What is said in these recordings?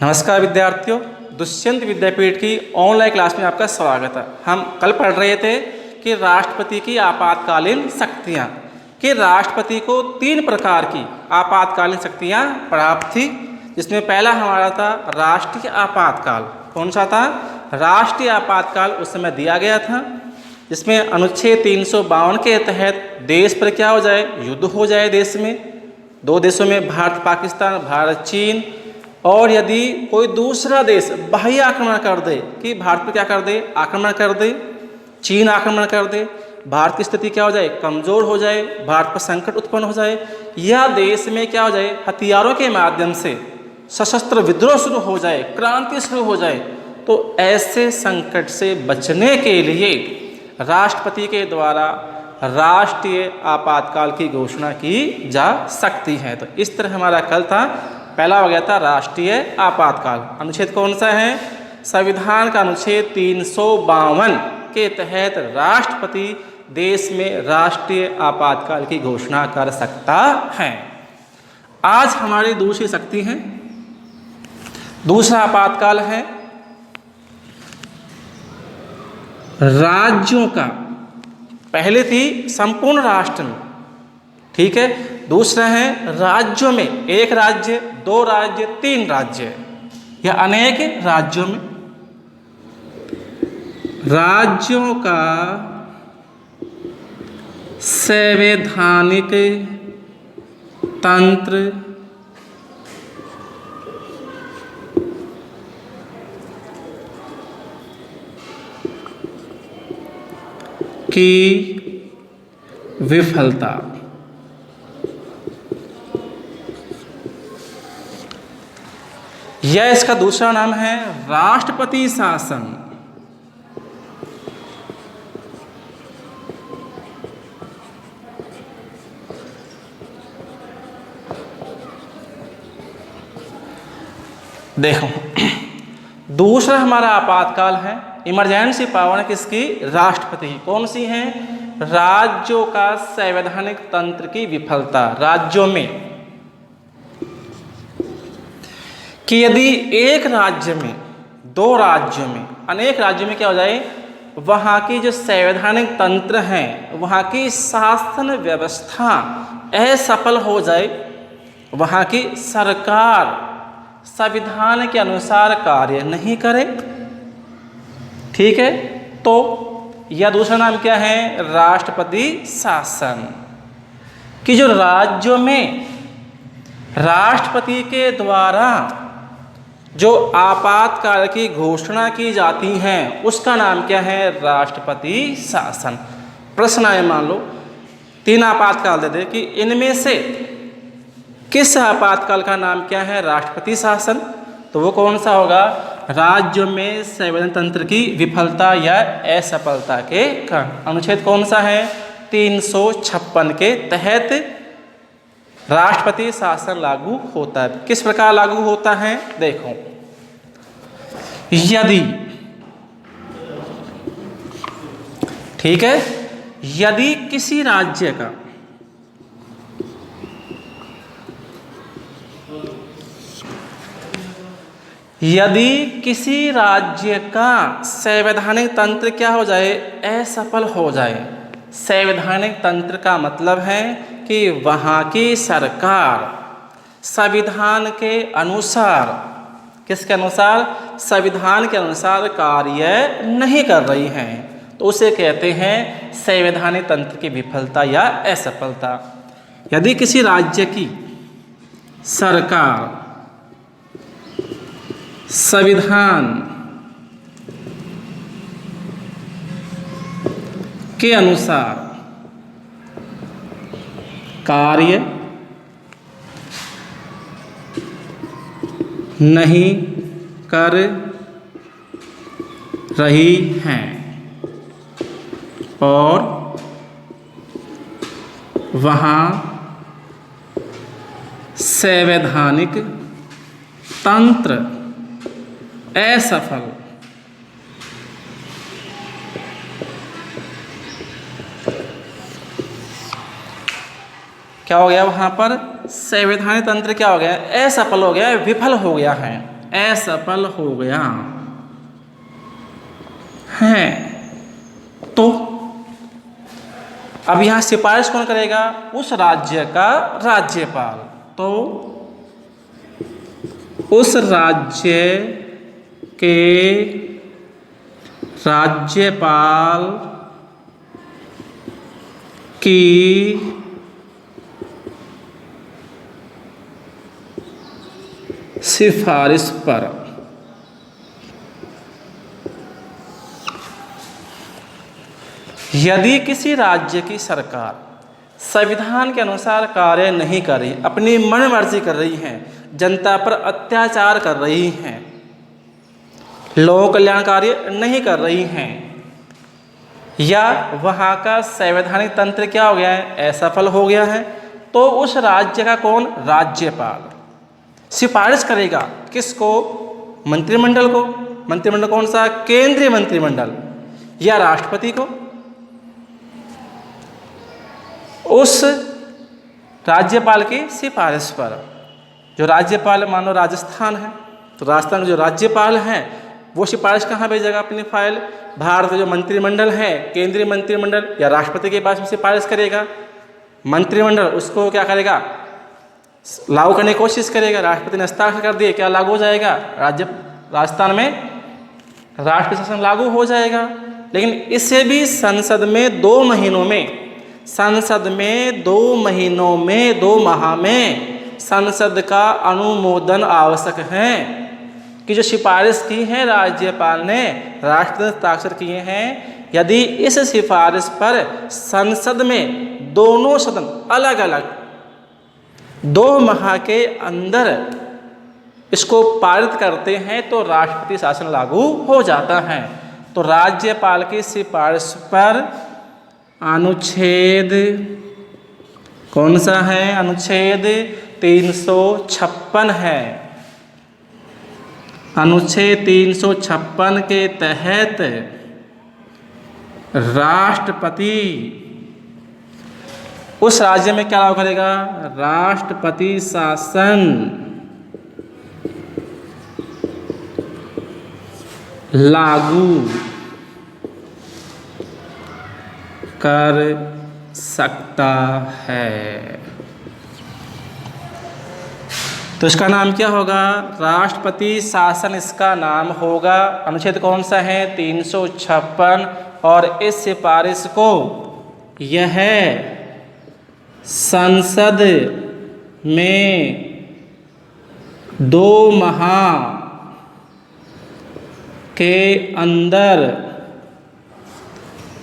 नमस्कार विद्यार्थियों, दुष्यंत विद्यापीठ की ऑनलाइन क्लास में आपका स्वागत है। हम कल पढ़ रहे थे कि राष्ट्रपति की आपातकालीन शक्तियाँ, कि राष्ट्रपति को 3 प्रकार की आपातकालीन शक्तियाँ प्राप्त थी, जिसमें पहला हमारा था राष्ट्रीय आपातकाल। कौन सा था? राष्ट्रीय आपातकाल उस समय दिया गया था, जिसमें अनुच्छेद 352 के तहत देश पर क्या हो जाए, युद्ध हो जाए देश में, 2 देशों में, भारत पाकिस्तान, भारत चीन, और यदि कोई दूसरा देश बाह्य आक्रमण कर दे कि भारत पर क्या कर दे, आक्रमण कर दे, चीन आक्रमण कर दे, भारत की स्थिति क्या हो जाए, कमज़ोर हो जाए, भारत पर संकट उत्पन्न हो जाए, या देश में क्या हो जाए, हथियारों के माध्यम से सशस्त्र विद्रोह शुरू हो जाए, क्रांति शुरू हो जाए, तो ऐसे संकट से बचने के लिए राष्ट्रपति के द्वारा राष्ट्रीय आपातकाल की घोषणा की जा सकती है। तो इस तरह हमारा कल था, पहला हो गया था राष्ट्रीय आपातकाल। अनुच्छेद कौन सा है? संविधान का अनुच्छेद 352 के तहत राष्ट्रपति देश में राष्ट्रीय आपातकाल की घोषणा कर सकता है। आज हमारी दूसरी शक्ति है, दूसरा आपातकाल है राज्यों का। पहले थी संपूर्ण राष्ट्र में, ठीक है। दूसरा है राज्यों में, 1 राज्य, 2 राज्य, 3 राज्य या अनेक राज्यों में। राज्यों का संवैधानिक तंत्र की विफलता। यह इसका दूसरा नाम है राष्ट्रपति शासन। देखो, दूसरा हमारा आपातकाल है इमरजेंसी पावर किसकी? राष्ट्रपति की। कौन सी है? राज्यों का संवैधानिक तंत्र की विफलता। राज्यों में कि यदि एक राज्य में, 2 राज्यों में, अनेक राज्यों में क्या हो जाए, वहाँ की जो संवैधानिक तंत्र हैं, वहाँ की शासन व्यवस्था असफल हो जाए, वहाँ की सरकार संविधान के अनुसार कार्य नहीं करे, ठीक है, तो यह दूसरा नाम क्या है? राष्ट्रपति शासन। कि जो राज्यों में राष्ट्रपति के द्वारा जो आपातकाल की घोषणा की जाती हैं, उसका नाम क्या है? राष्ट्रपति शासन। प्रश्न आए, मान लो 3 आपातकाल दे दे कि इनमें से किस आपातकाल का नाम क्या है? राष्ट्रपति शासन। तो वो कौन सा होगा? राज्यों में संवैधानिक तंत्र की विफलता या असफलता के कारण। अनुच्छेद कौन सा है? 356 के तहत राष्ट्रपति शासन लागू होता है। किस प्रकार लागू होता है? देखो, यदि, ठीक है, यदि किसी राज्य का संवैधानिक तंत्र क्या हो जाए? असफल हो जाए। संवैधानिक तंत्र का मतलब है कि वहाँ की सरकार संविधान के अनुसार, किसके अनुसार? संविधान के अनुसार कार्य नहीं कर रही हैं, तो उसे कहते हैं संवैधानिक तंत्र की विफलता या असफलता। यदि किसी राज्य की सरकार संविधान के अनुसार कार्य नहीं कर रही हैं और वहाँ संवैधानिक तंत्र असफल, क्या हो गया? वहाँ पर संवैधानिक तंत्र क्या हो गया? असफल हो गया, विफल हो गया है। असफल हो गया है। तो अब यहां सिफारिश कौन करेगा? उस राज्य का राज्यपाल। तो उस राज्य के राज्यपाल की सिफारिश पर यदि किसी राज्य की सरकार संविधान के अनुसार कार्य नहीं कर रही, अपनी मनमर्जी कर रही है, जनता पर अत्याचार कर रही हैं, लोक कल्याण कार्य नहीं कर रही हैं, या वहाँ का संवैधानिक तंत्र क्या हो गया है? असफल हो गया है, तो उस राज्य का कौन? राज्यपाल सिफारिश करेगा। किसको? मंत्रिमंडल को। मंत्रिमंडल कौन सा? केंद्रीय मंत्रिमंडल या राष्ट्रपति को। उस राज्यपाल की सिफारिश पर, जो राज्यपाल मानो राजस्थान है, तो राजस्थान के जो राज्यपाल हैं वो सिफारिश कहाँ भेजेगा अपनी फाइल? भारत का जो मंत्रिमंडल है, केंद्रीय मंत्रिमंडल या राष्ट्रपति के पास में सिफारिश करेगा। मंत्रिमंडल उसको क्या करेगा? लागू करने की कोशिश करेगा। राष्ट्रपति ने हस्ताक्षर कर दिए, क्या लागू हो जाएगा? राजस्थान में राष्ट्रपति शासन लागू हो जाएगा। लेकिन इसे भी संसद में 2 महीनों में 2 माह में संसद का अनुमोदन आवश्यक है कि जो सिफारिश की है राज्यपाल ने, राष्ट्रपति ने हस्ताक्षर किए हैं, यदि इस सिफारिश पर संसद में दोनों सदन अलग अलग 2 माह के अंदर इसको पारित करते हैं तो राष्ट्रपति शासन लागू हो जाता है। तो राज्यपाल की सिफारिश पर अनुच्छेद कौन सा है? अनुच्छेद 356 है। अनुच्छेद 356 के तहत राष्ट्रपति उस राज्य में क्या लागू करेगा? राष्ट्रपति शासन लागू कर सकता है। तो इसका नाम क्या होगा? राष्ट्रपति शासन इसका नाम होगा। अनुच्छेद कौन सा है? 356। और इस सिफारिश को यह संसद में 2 माह के अंदर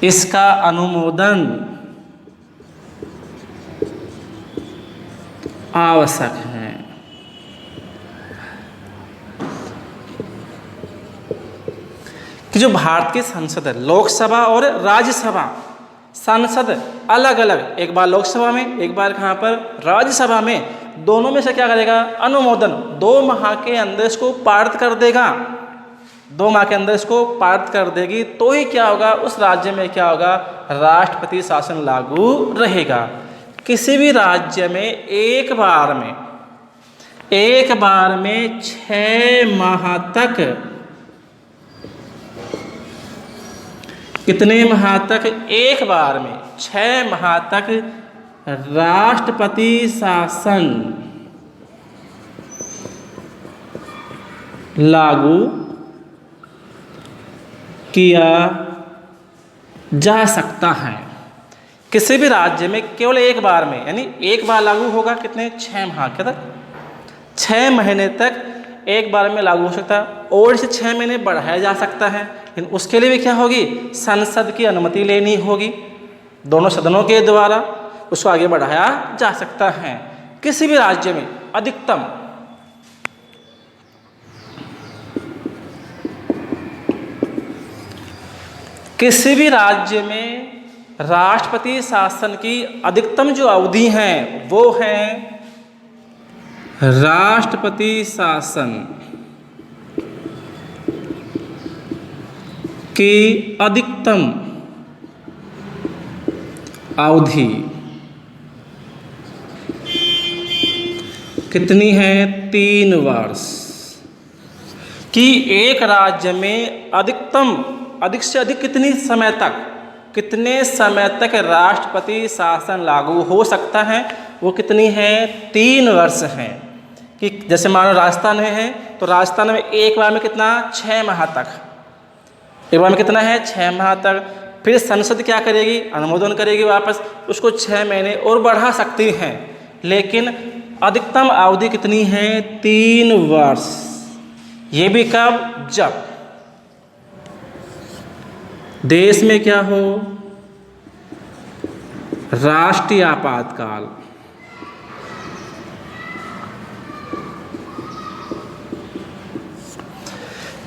इसका अनुमोदन आवश्यक है। कि जो भारत की संसद है, लोकसभा और राज्यसभा, संसद अलग अलग, एक बार लोकसभा में, एक बार कहाँ पर? राज्यसभा में, दोनों में से क्या करेगा? अनुमोदन 2 माह के अंदर इसको पारित कर देगा। 2 माह के अंदर इसको पारित कर देगी तो ही क्या होगा? उस राज्य में क्या होगा? राष्ट्रपति शासन लागू रहेगा। किसी भी राज्य में एक बार में 6 माह तक, कितने माह तक? एक बार में 6 माह तक राष्ट्रपति शासन लागू किया जा सकता है। किसी भी राज्य में केवल एक बार में, यानी एक बार लागू होगा। कितने? 6 माह के तक, 6 महीने तक एक बार में लागू हो सकता है, और इसे 6 महीने बढ़ाया जा सकता है। लेकिन उसके लिए भी क्या होगी? संसद की अनुमति लेनी होगी। दोनों सदनों के द्वारा उसको आगे बढ़ाया जा सकता है। किसी भी राज्य में अधिकतम किसी भी राज्य में राष्ट्रपति शासन की अधिकतम जो अवधि है वो है राष्ट्रपति शासन की अधिकतम अवधि कितनी है? 3 वर्ष। कि एक राज्य में अधिक से अधिक कितने समय तक राष्ट्रपति शासन लागू हो सकता है, वो कितनी है, 3 वर्ष है। कि जैसे मानो राजस्थान में है तो राजस्थान में एक बार में कितना, 6 माह तक, एक बार में कितना है, 6 माह तक। फिर संसद क्या करेगी, अनुमोदन करेगी वापस, उसको 6 महीने और बढ़ा सकती हैं, लेकिन अधिकतम अवधि कितनी है, 3 वर्ष। ये भी कब, जब देश में क्या हो, राष्ट्रीय आपातकाल।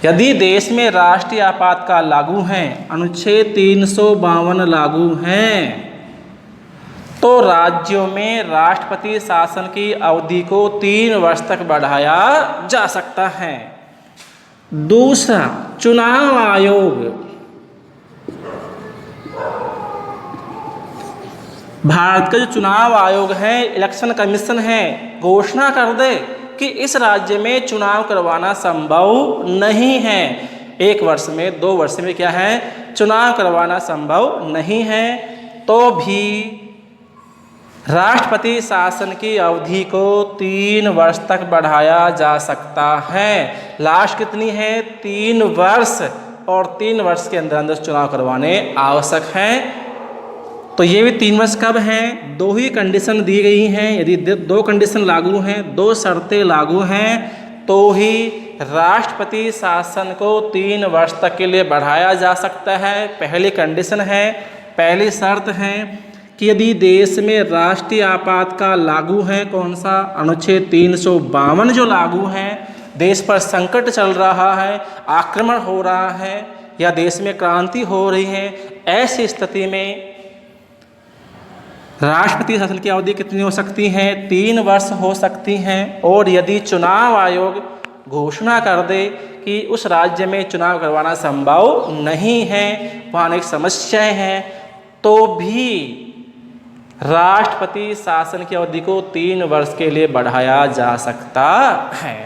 यदि देश में राष्ट्रीय आपातकाल लागू है, अनुच्छेद 352 लागू है, तो राज्यों में राष्ट्रपति शासन की अवधि को 3 वर्ष तक बढ़ाया जा सकता है। दूसरा, चुनाव आयोग भारत का जो चुनाव आयोग है, इलेक्शन कमीशन है, घोषणा कर दे कि इस राज्य में चुनाव करवाना संभव नहीं है, 1 वर्ष में 2 वर्ष में क्या है, चुनाव करवाना संभव नहीं है, तो भी राष्ट्रपति शासन की अवधि को 3 वर्ष तक बढ़ाया जा सकता है। लास्ट कितनी है, 3 वर्ष, और 3 वर्ष के अंदर अंदर चुनाव करवाने आवश्यक हैं। तो ये भी 3 वर्ष कब हैं, 2 ही कंडीशन दी गई हैं। यदि 2 कंडीशन लागू हैं, 2 शर्तें लागू हैं, तो ही राष्ट्रपति शासन को 3 वर्ष तक के लिए बढ़ाया जा सकता है। पहली कंडीशन है, पहली शर्त है कि यदि देश में राष्ट्रीय आपातकाल लागू है, कौन सा, अनुच्छेद 352 जो लागू है, देश पर संकट चल रहा है, आक्रमण हो रहा है या देश में क्रांति हो रही है, ऐसी स्थिति में राष्ट्रपति शासन की अवधि कितनी हो सकती है, 3 वर्ष हो सकती हैं। और यदि चुनाव आयोग घोषणा कर दे कि उस राज्य में चुनाव करवाना संभव नहीं है, वहाँ अनेक समस्याएं हैं, तो भी राष्ट्रपति शासन की अवधि को 3 वर्ष के लिए बढ़ाया जा सकता है।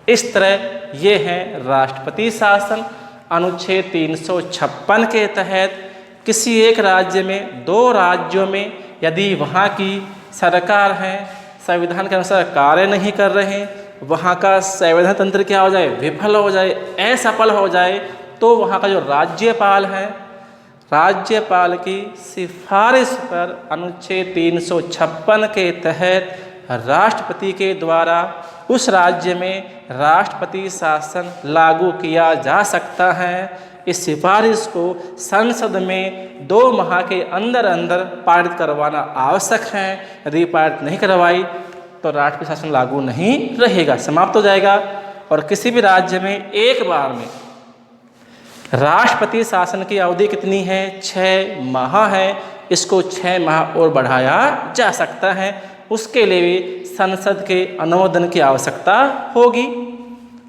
इस तरह ये है राष्ट्रपति शासन। अनुच्छेद 356 के तहत किसी एक राज्य में, 2 राज्यों में यदि वहाँ की सरकार है संविधान के अनुसार कार्य नहीं कर रहे, वहाँ का संविधान तंत्र क्या हो जाए, विफल हो जाए, असफल हो जाए, तो वहाँ का जो राज्यपाल है, राज्यपाल की सिफारिश पर अनुच्छेद 356 के तहत राष्ट्रपति के द्वारा उस राज्य में राष्ट्रपति शासन लागू किया जा सकता है। इस सिफारिश को संसद में 2 माह के अंदर अंदर पारित करवाना आवश्यक है। यदि पारित नहीं करवाई तो राष्ट्रपति शासन लागू नहीं रहेगा, समाप्त हो जाएगा। और किसी भी राज्य में एक बार में राष्ट्रपति शासन की अवधि कितनी है, 6 माह है, इसको 6 माह और बढ़ाया जा सकता है। उसके लिए भी संसद के अनुमोदन की आवश्यकता होगी।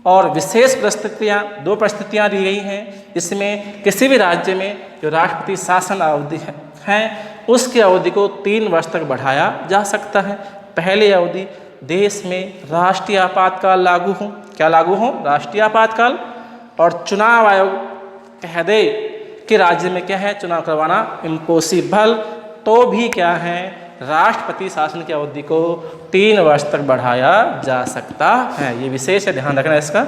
और विशेष परिस्थितियाँ, 2 परिस्थितियाँ दी गई हैं, जिसमें किसी भी राज्य में जो राष्ट्रपति शासन अवधि है उसकी अवधि को 3 वर्ष तक बढ़ाया जा सकता है। पहली अवधि, देश में राष्ट्रीय आपातकाल लागू हो, क्या लागू हो, राष्ट्रीय आपातकाल, और चुनाव आयोग कह दे कि राज्य में क्या है, चुनाव करवाना इम्पॉसिबल, तो भी क्या है, राष्ट्रपति शासन की अवधि को 3 वर्ष तक बढ़ाया जा सकता है। ये विशेष है, ध्यान रखना इसका।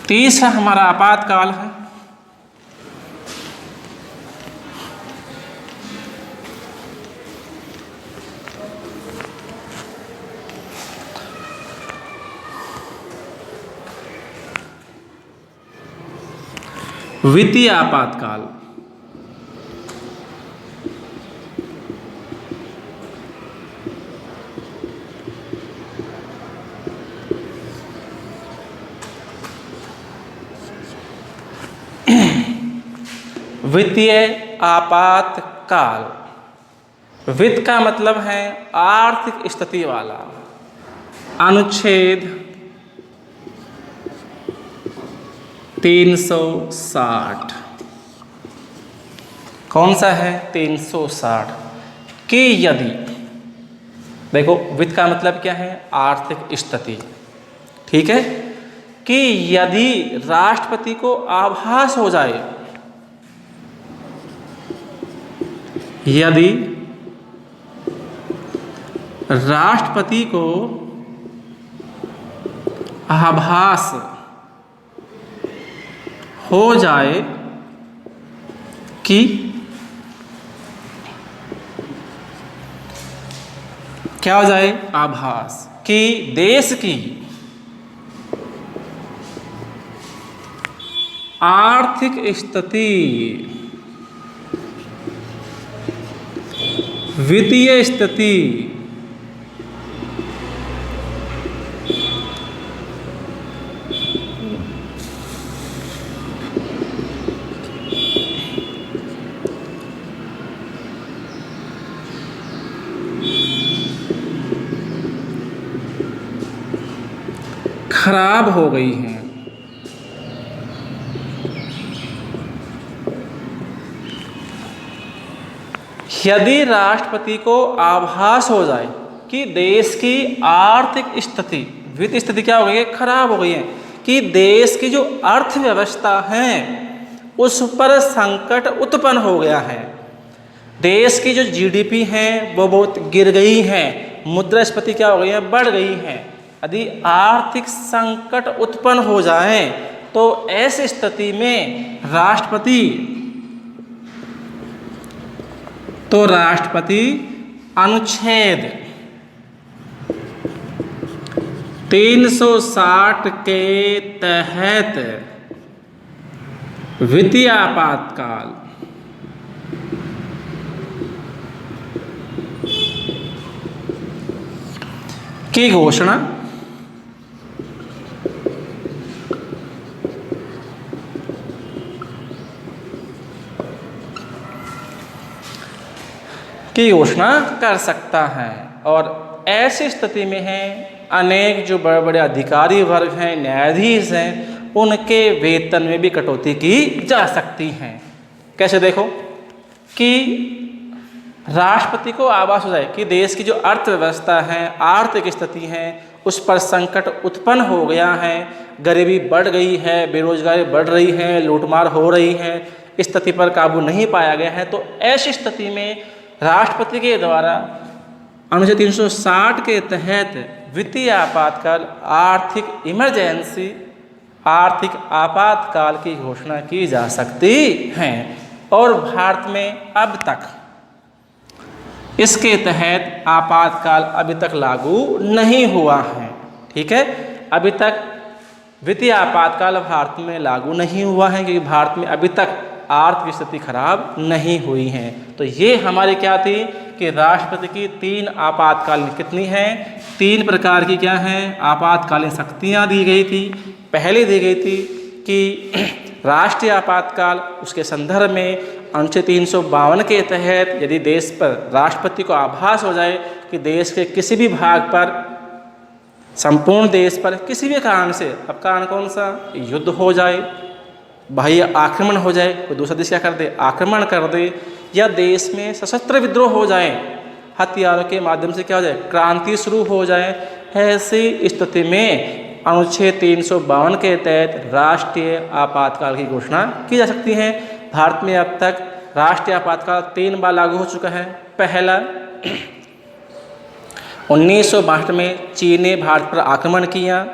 तीसरा हमारा आपातकाल है। वित्तीय आपातकाल। वित्तीय आपातकाल, वित्त का मतलब है आर्थिक स्थिति वाला। अनुच्छेद 360, कौन सा है, 360, कि यदि, देखो वित्त का मतलब क्या है, आर्थिक स्थिति, ठीक है, कि यदि राष्ट्रपति को आभास हो जाए, यदि राष्ट्रपति को आभास हो जाए कि क्या हो जाए, आभास कि देश की आर्थिक स्थिति, वित्तीय स्थिति खराब हो गई है, यदि राष्ट्रपति को आभास हो जाए कि देश की आर्थिक स्थिति, वित्तीय स्थिति क्या हो गई है, खराब हो गई है, कि देश की जो अर्थव्यवस्था है उस पर संकट उत्पन्न हो गया है, देश की जो जीडीपी है वो बहुत गिर गई है, मुद्रास्फीति क्या हो गई है, बढ़ गई है। यदि आर्थिक संकट उत्पन्न हो जाए तो ऐसी स्थिति में राष्ट्रपति अनुच्छेद 360 के तहत वित्तीय आपातकाल की घोषणा कर सकता है। और ऐसी स्थिति में है अनेक जो बड़े बड़े अधिकारी वर्ग हैं, न्यायाधीश हैं, उनके वेतन में भी कटौती की जा सकती है। कैसे, देखो कि राष्ट्रपति को आभास हो जाए कि देश की जो अर्थव्यवस्था है, आर्थिक स्थिति है, उस पर संकट उत्पन्न हो गया है, गरीबी बढ़ गई है, बेरोजगारी बढ़ रही है, लूटमार हो रही है, स्थिति पर काबू नहीं पाया गया है, तो ऐसी स्थिति में राष्ट्रपति के द्वारा अनुच्छेद 360 के तहत वित्तीय आपातकाल, आर्थिक इमरजेंसी, आर्थिक आपातकाल की घोषणा की जा सकती है। और भारत में अब तक इसके तहत आपातकाल अभी तक लागू नहीं हुआ है। ठीक है, अभी तक वित्तीय आपातकाल भारत में लागू नहीं हुआ है क्योंकि भारत में अभी तक आर्थिक स्थिति खराब नहीं हुई है। तो ये हमारी क्या थी कि राष्ट्रपति की 3 आपातकालीन कितनी हैं, 3 प्रकार की क्या हैं आपातकालीन शक्तियाँ दी गई थी। पहले दी गई थी कि राष्ट्रीय आपातकाल, उसके संदर्भ में अनुच्छेद 352 के तहत यदि देश पर राष्ट्रपति को आभास हो जाए कि देश के किसी भी भाग पर, संपूर्ण देश पर किसी भी कारण से, अब कारण कौन सा, युद्ध हो जाए, बाह्य आक्रमण हो जाए, कोई दूसरा देश क्या कर दे, आक्रमण कर दे, या देश में सशस्त्र विद्रोह हो जाए, हथियारों के माध्यम से क्या हो जाए, क्रांति शुरू हो जाए, ऐसी स्थिति में अनुच्छेद 352 के तहत राष्ट्रीय आपातकाल की घोषणा की जा सकती है। भारत में अब तक राष्ट्रीय आपातकाल 3 बार लागू हो चुका है। पहला 1962 में चीन ने भारत पर आक्रमण किया,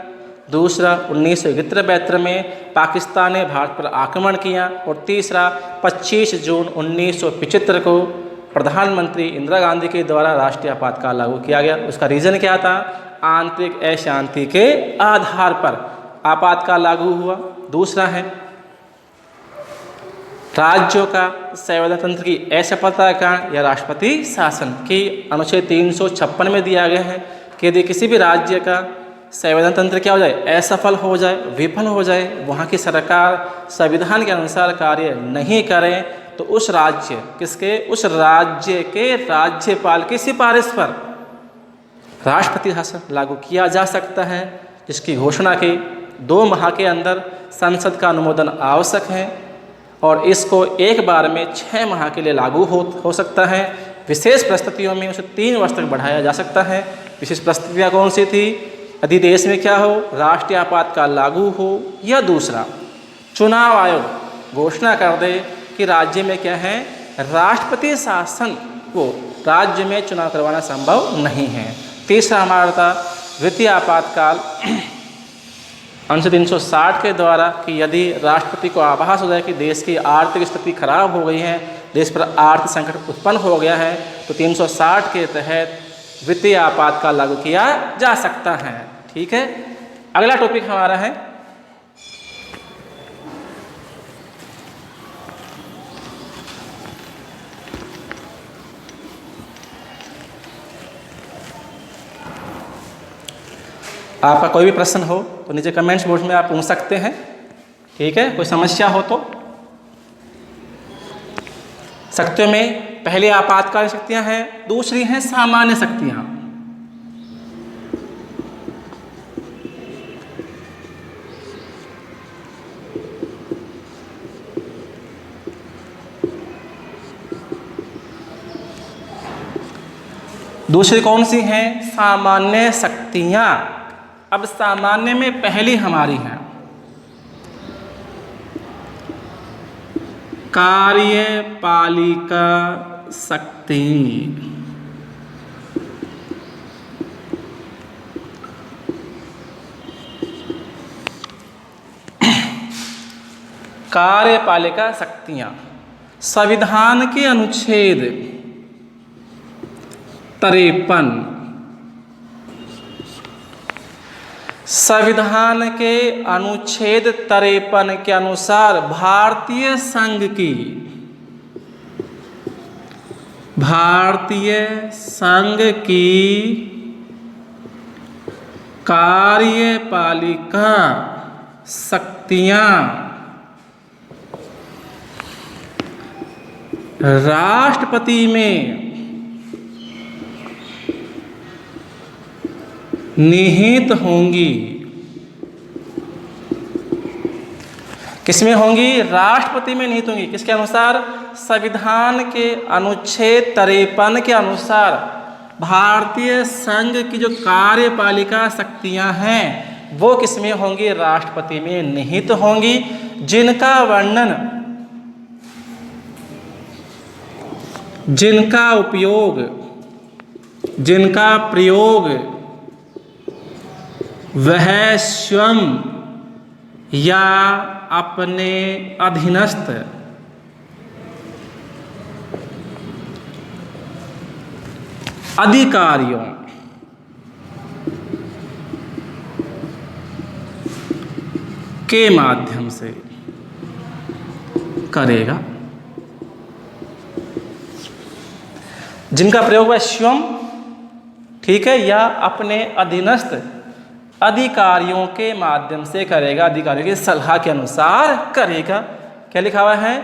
दूसरा 1971-72 में पाकिस्तान ने भारत पर आक्रमण किया, और तीसरा 25 जून 1975 को प्रधानमंत्री इंदिरा गांधी के द्वारा राष्ट्रीय आपातकाल लागू किया गया। उसका रीज़न क्या था, आंतरिक अशांति के आधार पर आपातकाल लागू हुआ। दूसरा है राज्यों का संवैधानिक तंत्र की असफलता के कारण या राष्ट्रपति शासन की अनुच्छेद 356 में दिया गया है कि यदि किसी भी राज्य का संवैधानिक तंत्र क्या हो जाए, असफल हो जाए, विफल हो जाए, वहाँ की सरकार संविधान के अनुसार कार्य नहीं करे, तो उस राज्य उस राज्य के राज्यपाल की सिफारिश पर राष्ट्रपति शासन लागू किया जा सकता है, जिसकी घोषणा के 2 माह के अंदर संसद का अनुमोदन आवश्यक है, और इसको एक बार में 6 माह के लिए लागू हो सकता है। विशेष परिस्थितियों में उसे 3 वर्ष तक बढ़ाया जा सकता है। विशेष परिस्थितियाँ कौन सी थी यदि देश में क्या हो, राष्ट्रीय आपातकाल लागू हो, या दूसरा चुनाव आयोग घोषणा कर दे कि राज्य में क्या है, राष्ट्रपति शासन को राज्य में चुनाव करवाना संभव नहीं है। तीसरा हमारा था द्वितीय आपातकाल अनुच्छेद 360 के द्वारा कि यदि राष्ट्रपति को आभास हो जाए कि देश की आर्थिक स्थिति खराब हो गई है, देश पर आर्थिक संकट उत्पन्न हो गया है, तो 360 के तहत द्वितीय आपातकाल लागू किया जा सकता है। ठीक है, अगला टॉपिक हमारा है आपका कोई भी प्रश्न हो तो नीचे कमेंट्स बॉक्स में आप पूछ सकते हैं। ठीक है, कोई समस्या हो तो। शक्तियों में पहले आपातकालीन शक्तियां हैं, दूसरी हैं सामान्य शक्तियां। दूसरी कौन सी हैं, सामान्य शक्तियां। अब सामान्य में पहली हमारी है कार्यपालिका शक्ति। कार्यपालिका शक्तियां संविधान के अनुच्छेद 53, संविधान के अनुच्छेद 53 के अनुसार भारतीय संघ की कार्यपालिका शक्तियां राष्ट्रपति में निहित होंगी। किसमें होंगी, राष्ट्रपति में निहित होंगी। किसके अनुसार, संविधान के अनुच्छेद 53 के अनुसार भारतीय संघ की जो कार्यपालिका शक्तियां हैं वो किसमें होंगी, राष्ट्रपति में निहित होंगी, जिनका वर्णन, जिनका उपयोग, जिनका प्रयोग वह स्वयं या अपने अधीनस्थ अधिकारियों के माध्यम से करेगा। जिनका प्रयोग वह स्वयं, ठीक है, या अपने अधीनस्थ अधिकारियों के माध्यम से करेगा, अधिकारियों की सलाह के अनुसार करेगा। क्या लिखा हुआ है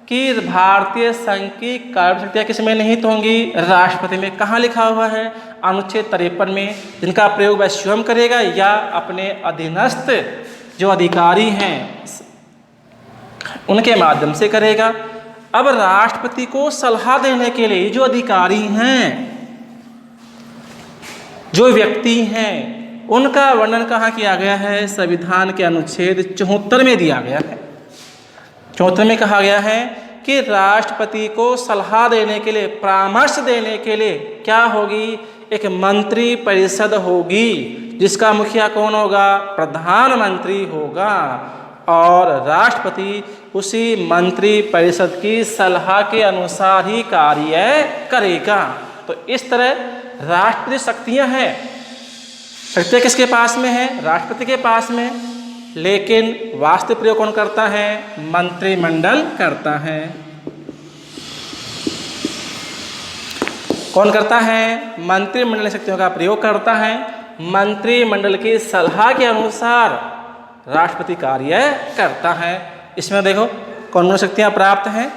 कि भारतीय संघ की कार्यशक्तियां किसमें निहित होंगी, राष्ट्रपति में। कहाँ लिखा हुआ है, अनुच्छेद 53 में। जिनका प्रयोग वह स्वयं करेगा या अपने अधीनस्थ जो अधिकारी हैं उनके माध्यम से करेगा। अब राष्ट्रपति को सलाह देने के लिए जो अधिकारी हैं, जो व्यक्ति हैं, उनका वर्णन कहाँ किया गया है, संविधान के अनुच्छेद 74 में दिया गया है। 74 में कहा गया है कि राष्ट्रपति को सलाह देने के लिए, परामर्श देने के लिए क्या होगी, एक मंत्री परिषद होगी, जिसका मुखिया कौन होगा, प्रधानमंत्री होगा, और राष्ट्रपति उसी मंत्री परिषद की सलाह के अनुसार ही कार्य करेगा। तो इस तरह राष्ट्रीय शक्तियां हैं, शक्तियां किसके पास में है, राष्ट्रपति के पास में, लेकिन वास्तविक प्रयोग कौन करता है, मंत्रिमंडल करता है। कौन करता है, मंत्रिमंडल शक्तियों का प्रयोग करता है। मंत्रिमंडल की सलाह के अनुसार राष्ट्रपति कार्य करता है। इसमें देखो कौन कौन शक्तियां प्राप्त हैं।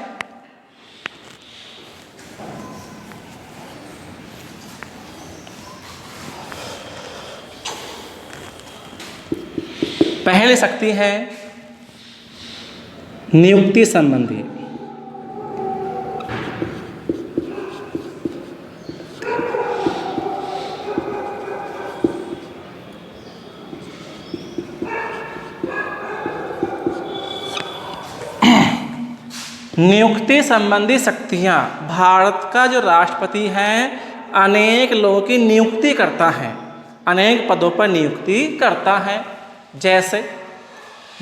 पहली शक्ति है नियुक्ति संबंधी। नियुक्ति संबंधी शक्तियाँ। भारत का जो राष्ट्रपति है अनेक लोगों की नियुक्ति करता है, अनेक पदों पर नियुक्ति करता है। जैसे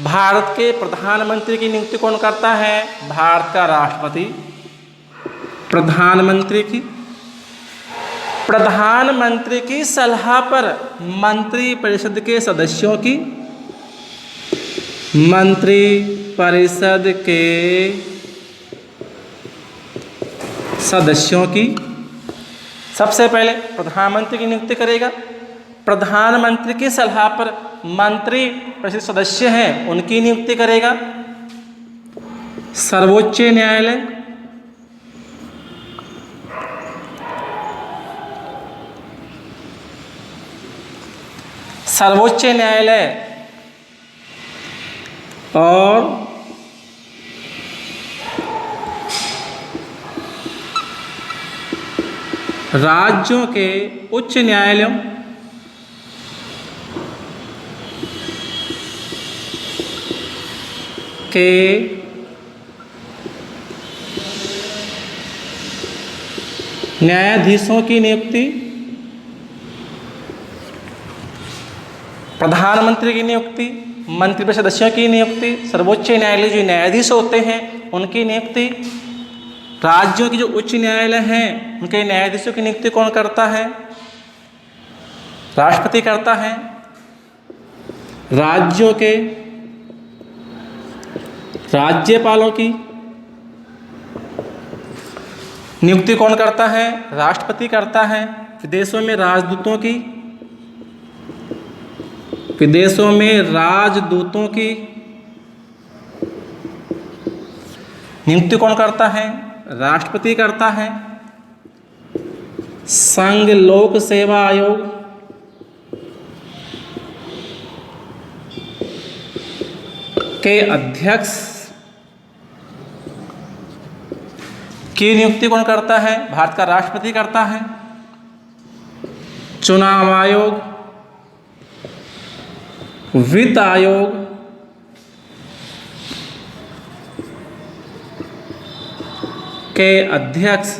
भारत के प्रधानमंत्री की नियुक्ति कौन करता है? भारत का राष्ट्रपति। प्रधानमंत्री की सलाह पर मंत्रिपरिषद के सदस्यों की, सबसे पहले प्रधानमंत्री की नियुक्ति करेगा। प्रधानमंत्री की सलाह पर मंत्री परिषद सदस्य हैं उनकी नियुक्ति करेगा। सर्वोच्च न्यायालय और राज्यों के उच्च न्यायालयों के न्यायाधीशों की नियुक्ति, प्रधानमंत्री की नियुक्ति, मंत्रिपरिषद सदस्यों की नियुक्ति, सर्वोच्च न्यायालय जो न्यायाधीश होते हैं उनकी नियुक्ति, राज्यों की जो उच्च न्यायालय हैं उनके न्यायाधीशों की नियुक्ति कौन करता है? राष्ट्रपति करता है। राज्यों के राज्यपालों की नियुक्ति कौन करता है? राष्ट्रपति करता है। विदेशों में राजदूतों की नियुक्ति कौन करता है? राष्ट्रपति करता है। संघ लोक सेवा आयोग के अध्यक्ष की नियुक्ति कौन करता है? भारत का राष्ट्रपति करता है। चुनाव आयोग, वित्त आयोग के अध्यक्ष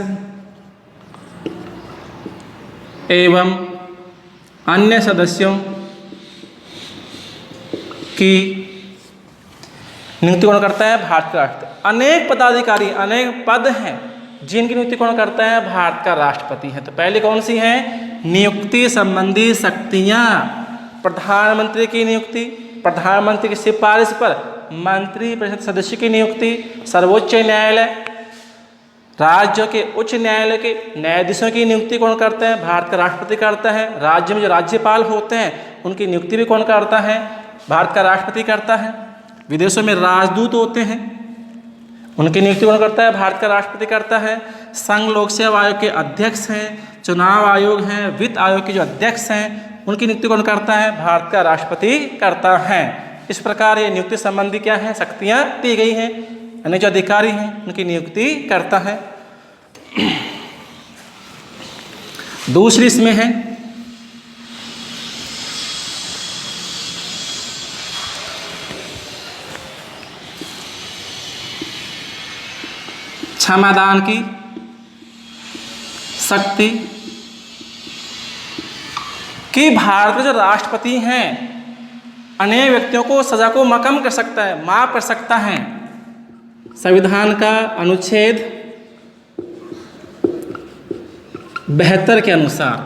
एवं अन्य सदस्यों की नियुक्ति कौन करता है? भारत का राष्ट्रपति। अनेक पदाधिकारी, अनेक पद हैं जिनकी नियुक्ति कौन करता है? भारत का राष्ट्रपति है। तो पहले कौन सी है? नियुक्ति संबंधी शक्तियां। प्रधानमंत्री की नियुक्ति, प्रधानमंत्री की सिफारिश पर मंत्रिपरिषद सदस्य की नियुक्ति, सर्वोच्च न्यायालय, राज्यों के उच्च न्यायालय के न्यायाधीशों की नियुक्ति कौन करता है? भारत का राष्ट्रपति करता है। राज्य में जो राज्यपाल होते हैं उनकी नियुक्ति भी कौन करता है? भारत का राष्ट्रपति करता है। विदेशों में राजदूत होते हैं उनकी नियुक्ति कौन करता है? भारत का राष्ट्रपति करता है। संघ लोक सेवा आयोग के अध्यक्ष हैं, चुनाव आयोग हैं, वित्त आयोग के जो अध्यक्ष हैं उनकी नियुक्ति कौन करता है? भारत का राष्ट्रपति करता है। इस प्रकार ये नियुक्ति संबंधी क्या है? शक्तियाँ दी गई हैं। यानी जो अधिकारी हैं उनकी नियुक्ति करता है। दूसरी इसमें है क्षमादान की शक्ति कि भारत के जो राष्ट्रपति हैं अनेक व्यक्तियों को सजा को कम कर सकता है, माफ कर सकता है। संविधान का अनुच्छेद 72 के अनुसार,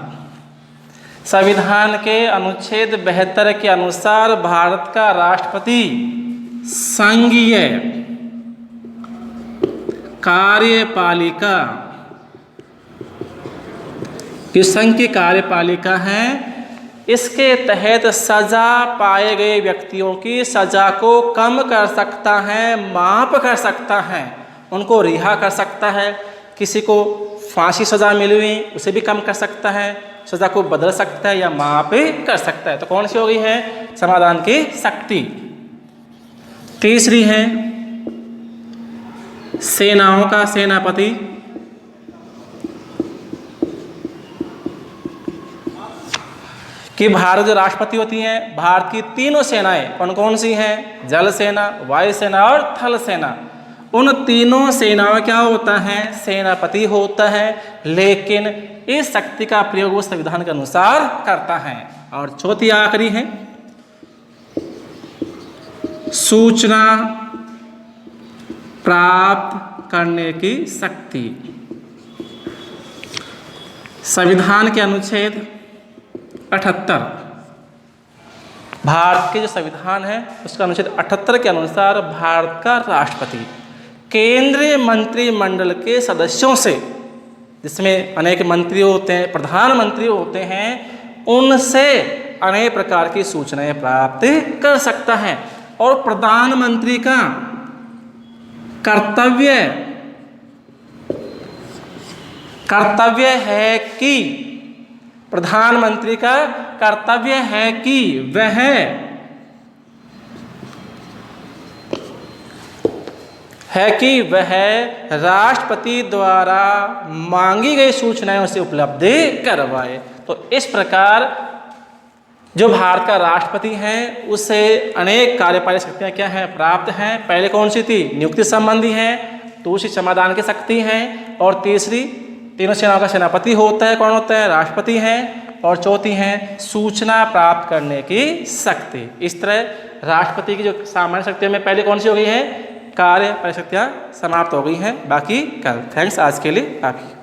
संविधान के अनुच्छेद 72 के अनुसार भारत का राष्ट्रपति संघीय कार्यपालिका की संघ की कार्यपालिका है, इसके तहत सजा पाए गए व्यक्तियों की सजा को कम कर सकता है, माफ कर सकता है, उनको रिहा कर सकता है। किसी को फांसी सजा मिली हुई उसे भी कम कर सकता है, सजा को बदल सकता है या माफ कर सकता है। तो कौन सी हो गई है? समाधान की शक्ति। तीसरी है सेनाओं का सेनापति कि भारत जो राष्ट्रपति होती हैं, भारत की तीनों सेनाएं कौन कौन सी हैं? जल सेना, वायु सेना और थल सेना। उन तीनों सेनाओं में क्या होता है, सेनापति होता है, लेकिन इस शक्ति का प्रयोग वो संविधान के अनुसार करता है। और चौथी आखिरी है सूचना प्राप्त करने की शक्ति। संविधान के अनुच्छेद 78, भारत के जो संविधान है उसका अनुच्छेद 78 के अनुसार भारत का राष्ट्रपति केंद्रीय मंत्रिमंडल के सदस्यों से, जिसमें अनेक मंत्री होते हैं, प्रधानमंत्री होते हैं, उनसे अनेक प्रकार की सूचनाएं प्राप्त कर सकता है। और प्रधानमंत्री का कर्तव्य है कि प्रधानमंत्री का कर्तव्य है कि वह राष्ट्रपति द्वारा मांगी गई सूचनाएं उसे उपलब्ध करवाए। तो इस प्रकार जो भारत का राष्ट्रपति है उसे अनेक कार्यपालिक शक्तियां क्या हैं, प्राप्त हैं। पहले कौन सी थी, नियुक्ति संबंधी है, दूसरी क्षमादान की शक्ति है, और तीसरी तीनों सेनाओं का सेनापति होता है, कौन होता है, राष्ट्रपति है, और चौथी है सूचना प्राप्त करने की शक्ति। इस तरह राष्ट्रपति की जो सामान्य शक्तियों में पहले कौन सी हो गई है, कार्यपालिक शक्तियां समाप्त हो गई हैं। बाकी कल। थैंक्स, आज के लिए काफ़ी।